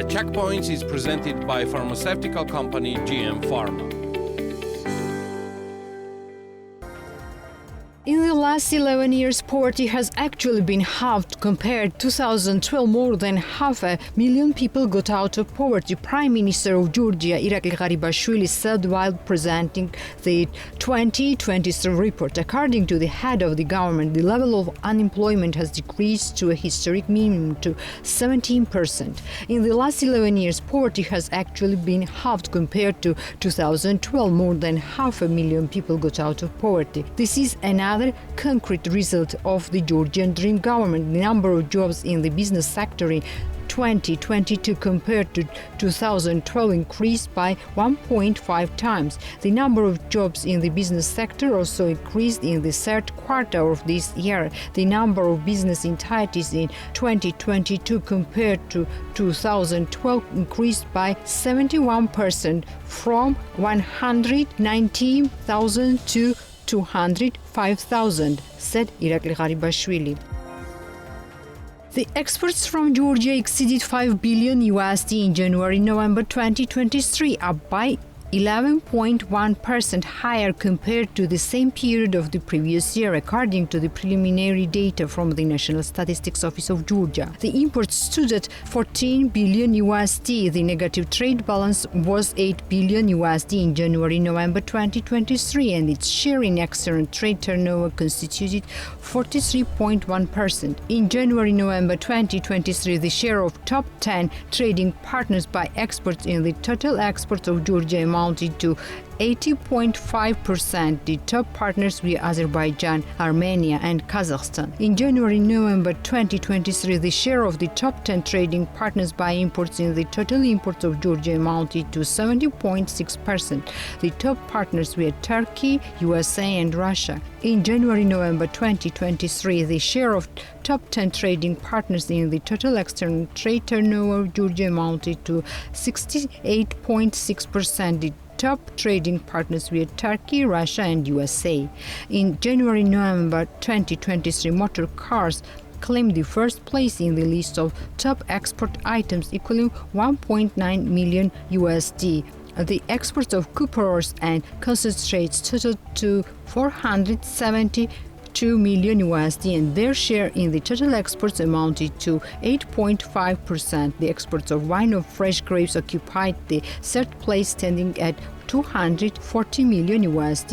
Checkpoints is presented by pharmaceutical company GM Pharma. In the last 11 years, poverty has actually been halved compared to 2012. More than 500,000 people got out of poverty, Prime Minister of Georgia, Mariam Kvrivishvili, said while presenting the 2023 report. According to the head of the government, the level of unemployment has decreased to a historic minimum to 17%. In the last 11 years, poverty has actually been halved compared to 2012. More than 500,000 people got out of poverty. This is another concrete result of the Georgian Dream government. The number of jobs in the business sector in 2022 compared to 2012 increased by 1.5 times. The number of jobs in the business sector also increased in the third quarter of this year. The number of business entities in 2022 compared to 2012 increased by 71% from 119,000 to 205,000, said Mariam Kvrivishvili. The exports from Georgia exceeded $5 billion in January-November 2023, up by 11.1% higher compared to the same period of the previous year, according to the preliminary data from the National Statistics Office of Georgia. The imports stood at $14 billion. The negative trade balance was $8 billion in January-November 2023, and its share in external trade turnover constituted 43.1%. In January-November 2023, the share of top 10 trading partners by exports in the total exports of Georgia amounted to 80.5%. The top partners were Azerbaijan, Armenia, and Kazakhstan. In January-November 2023, the share of the top 10 trading partners by imports in the total imports of Georgia amounted to 70.6%. The top partners were Turkey, USA, and Russia. In January-November 2023, the share of top 10 trading partners in the total external trade turnover of Georgia amounted to 68.6%. The top trading partners were Turkey, Russia, and USA. In January-November 2023, motor cars claimed the first place in the list of top export items, equaling $1.9 million. The exports of cupuros and concentrates totaled to $472 million, and their share in the total exports amounted to 8.5%. The exports of wine of fresh grapes occupied the third place, standing at $240 million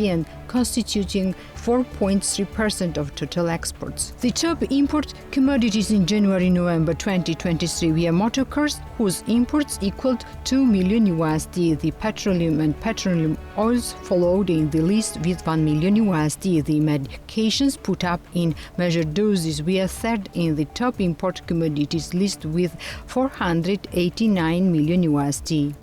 and constituting 4.3% of total exports. The top import commodities in January-November 2023 were motor cars, whose imports equaled $2 million. The petroleum and petroleum oils followed in the list with $1 million. The medications put up in measured doses were third in the top import commodities list with $489 million.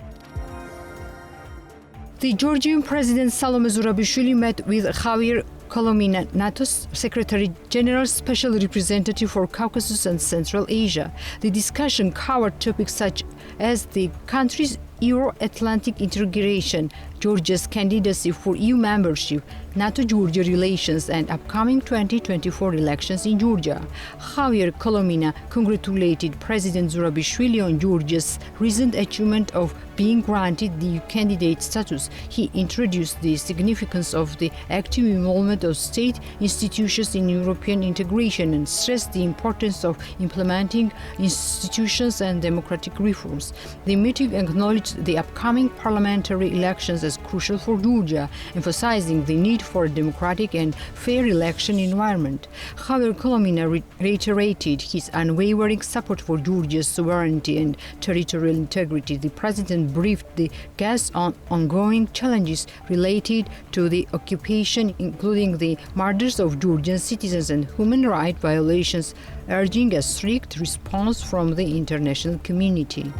The Georgian President Salome Zurabishvili met with Javier Colomina, NATO's Secretary General Special Representative for Caucasus and Central Asia. The discussion covered topics such as the country's Euro-Atlantic integration, Georgia's candidacy for EU membership, NATO-Georgia relations, and upcoming 2024 elections in Georgia. Javier Colomina congratulated President Zurabishvili on Georgia's recent achievement of being granted the EU candidate status. He introduced the significance of the active involvement of state institutions in European integration and stressed the importance of implementing institutions and democratic reforms. The meeting acknowledged the upcoming parliamentary elections as crucial for Georgia, emphasizing the need for a democratic and fair election environment. Javier Colomina reiterated his unwavering support for Georgia's sovereignty and territorial integrity. The president briefed the guests on ongoing challenges related to the occupation, including the murders of Georgian citizens and human rights violations, urging a strict response from the international community.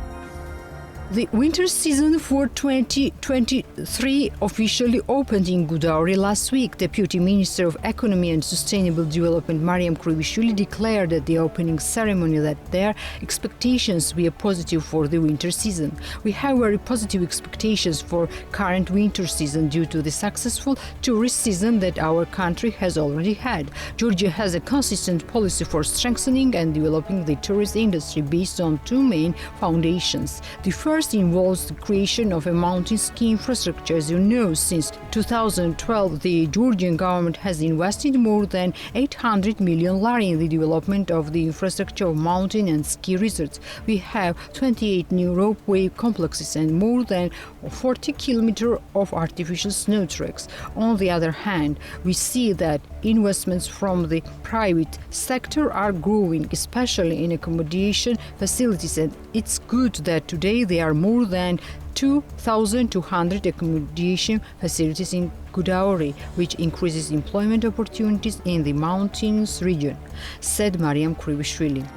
The winter season for 2023 officially opened in Gudauri last week. Deputy Minister of Economy and Sustainable Development Mariam Kvrivishvili declared at the opening ceremony that their expectations were positive for the winter season. We have very positive expectations for current winter season due to the successful tourist season that our country has already had. Georgia has a consistent policy for strengthening and developing the tourist industry based on two main foundations. The first involves the creation of a mountain ski infrastructure. As you know, since 2012, the Georgian government has invested more than 800 million lari in the development of the infrastructure of mountain and ski resorts. We have 28 new ropeway complexes and more than 40 kilometers of artificial snow tracks. On the other hand, we see that investments from the private sector are growing, especially in accommodation facilities, and it's good that today there are more than 2,200 accommodation facilities in Gudauri, which increases employment opportunities in the mountainous region, said Mariam Kvrivishvili.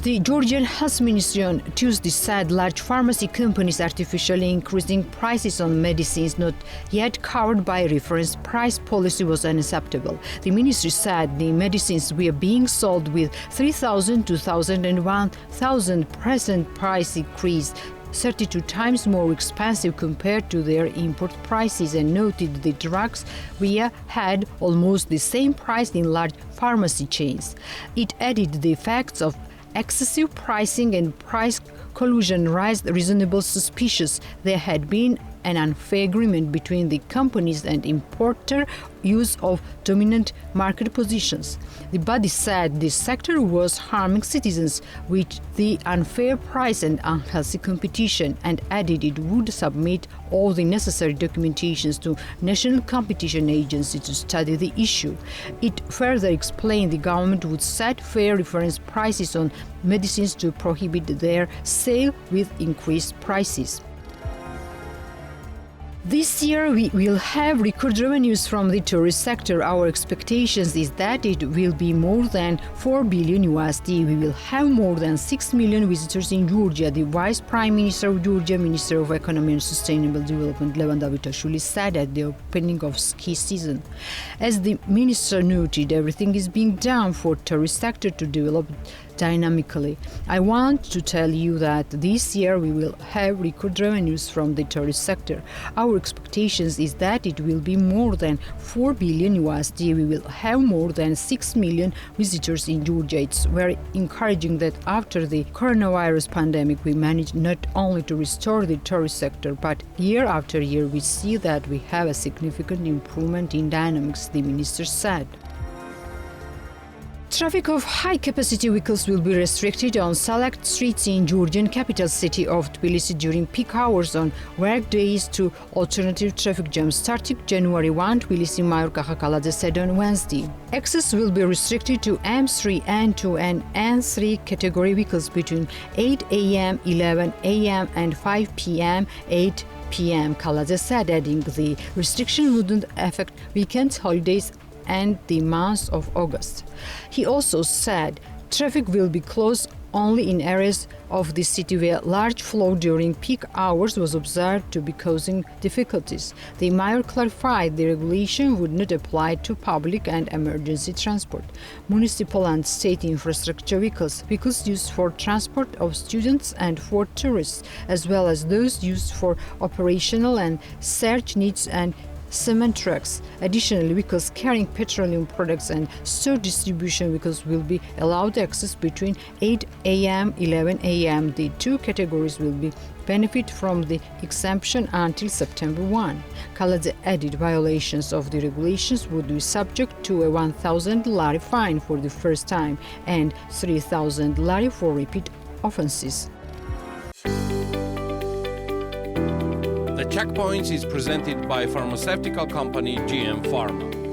The Georgian Health Ministry on Tuesday said large pharmacy companies artificially increasing prices on medicines not yet covered by reference price policy was unacceptable. The ministry said the medicines were being sold with 3,000, 2,000 and 1,000 present price increase, 32 times more expensive compared to their import prices, and noted the drugs had almost the same price in large pharmacy chains. It added the effects of excessive pricing and price collusion raised reasonable suspicions there had been an unfair agreement between the companies and importer use of dominant market positions. The body said this sector was harming citizens with the unfair price and unhealthy competition, and added it would submit all the necessary documentations to National Competition Agency to study the issue. It further explained the government would set fair reference prices on medicines to prohibit their sale with increased prices. This year, we will have record revenues from the tourist sector. Our expectations is that it will be more than $4 billion USD. We will have more than 6 million visitors in Georgia, the Vice Prime Minister of Georgia, Minister of Economy and Sustainable Development Taktakishvili said at the opening of ski season. As the minister noted, everything is being done for tourist sector to develop dynamically. I want to tell you that this year we will have record revenues from the tourist sector. Our expectations is that it will be more than $4 billion USD. We will have more than 6 million visitors in Georgia. It's very encouraging that after the coronavirus pandemic, we managed not only to restore the tourist sector, but year after year we see that we have a significant improvement in dynamics, the minister said. Traffic of high-capacity vehicles will be restricted on select streets in Georgian capital city of Tbilisi during peak hours on work days to alternative traffic jams starting January 1, Tbilisi Mayor Kakakaladze said on Wednesday. Access will be restricted to M3, N2 and N3 category vehicles between 8 a.m., 11 a.m. and 5 p.m., 8 p.m., Kaladze said, adding the restriction wouldn't affect weekends, holidays, and the month of August. He also said traffic will be closed only in areas of the city where large flow during peak hours was observed to be causing difficulties. The mayor clarified the regulation would not apply to public and emergency transport, municipal and state infrastructure vehicles, vehicles used for transport of students and for tourists, as well as those used for operational and search needs and cement trucks. Additionally, vehicles carrying petroleum products and store distribution vehicles will be allowed access between 8 a.m. 11 a.m. The two categories will be benefit from the exemption until September 1. Kaladze added violations of the regulations would be subject to a 1,000 lari fine for the first time and 3,000 lari for repeat offenses. The Checkpoints is presented by pharmaceutical company GM Pharma.